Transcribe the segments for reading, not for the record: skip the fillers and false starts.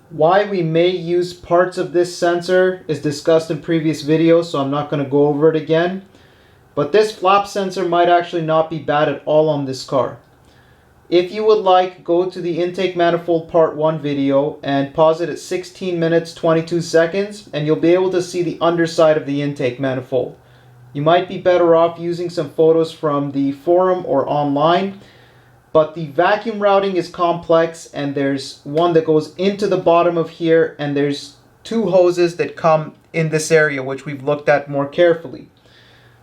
Why we may use parts of this sensor is discussed in previous videos, so I'm not going to go over it again. But this flap sensor might actually not be bad at all on this car. If you would like, go to the intake manifold part 1 video and pause it at 16 minutes 22 seconds and you'll be able to see the underside of the intake manifold. You might be better off using some photos from the forum or online. But the vacuum routing is complex, and there's one that goes into the bottom of here, and there's 2 hoses that come in this area, which we've looked at more carefully.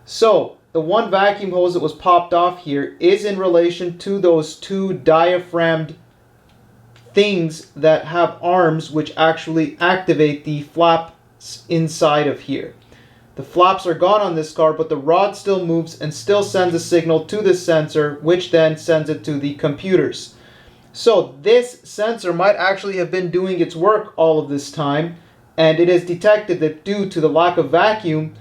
So the one vacuum hose that was popped off here is in relation to those 2 diaphragmed things that have arms which actually activate the flaps inside of here. The flaps are gone on this car, but the rod still moves and still sends a signal to the sensor, which then sends it to the computers. So this sensor might actually have been doing its work all of this time, and it has detected that due to the lack of vacuum,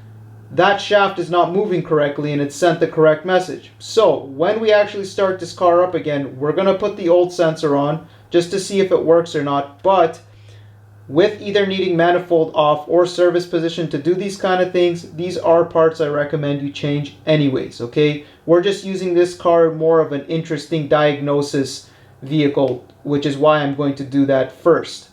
that shaft is not moving correctly and it sent the correct message. So when we actually start this car up again, we're going to put the old sensor on just to see if it works or not. But with either needing manifold off or service position to do these kind of things, these are parts I recommend you change anyways, okay? We're just using this car more of an interesting diagnosis vehicle, which is why I'm going to do that first.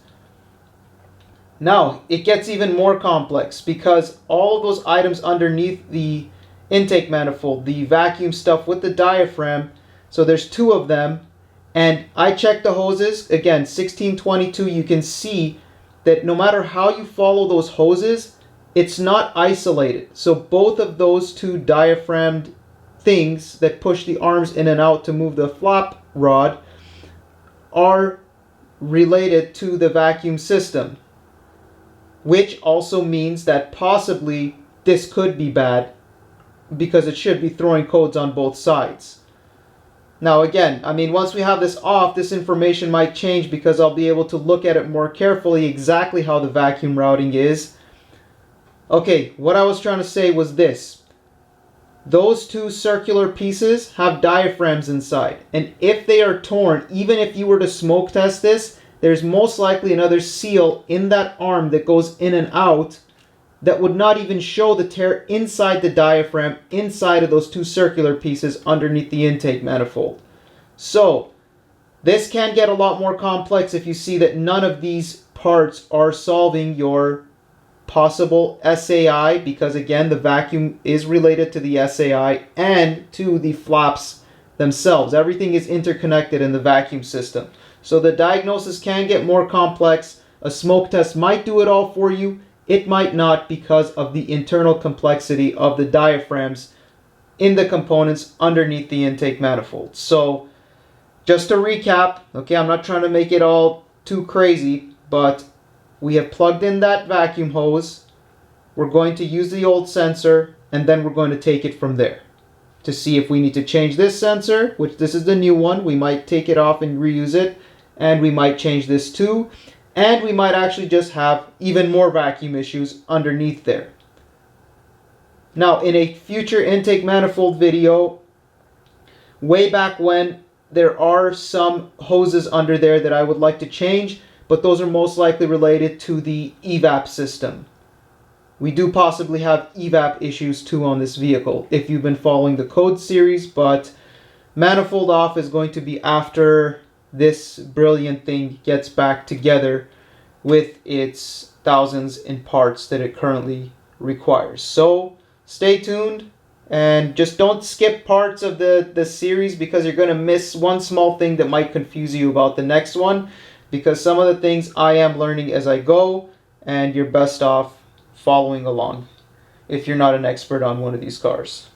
Now, it gets even more complex because all of those items underneath the intake manifold, the vacuum stuff with the diaphragm, so there's 2 of them, and I checked the hoses, again, 1622, you can see that no matter how you follow those hoses, it's not isolated. So both of those 2 diaphragmed things that push the arms in and out to move the flap rod are related to the vacuum system, which also means that possibly this could be bad because it should be throwing codes on both sides. Now again, I mean, once we have this off, this information might change because I'll be able to look at it more carefully exactly how the vacuum routing is. Okay, what I was trying to say was this. Those 2 circular pieces have diaphragms inside, and if they are torn, even if you were to smoke test this, there's most likely another seal in that arm that goes in and out that would not even show the tear inside the diaphragm, inside of those 2 circular pieces underneath the intake manifold. So this can get a lot more complex if you see that none of these parts are solving your possible SAI, because again, the vacuum is related to the SAI and to the flaps themselves. Everything is interconnected in the vacuum system. So the diagnosis can get more complex. A smoke test might do it all for you. It might not, because of the internal complexity of the diaphragms in the components underneath the intake manifold. So just to recap, okay, I'm not trying to make it all too crazy, but we have plugged in that vacuum hose. We're going to use the old sensor, and then we're going to take it from there to see if we need to change this sensor, which this is the new one. We might take it off and reuse it, and we might change this too. And we might actually just have even more vacuum issues underneath there. Now, in a future intake manifold video, way back when, there are some hoses under there that I would like to change, but those are most likely related to the evap system. We do possibly have evap issues too on this vehicle, if you've been following the code series, but manifold off is going to be after this brilliant thing gets back together with its thousands in parts that it currently requires. So stay tuned and just don't skip parts of the series, because you're going to miss one small thing that might confuse you about the next one, because some of the things I am learning as I go, and you're best off following along if you're not an expert on one of these cars.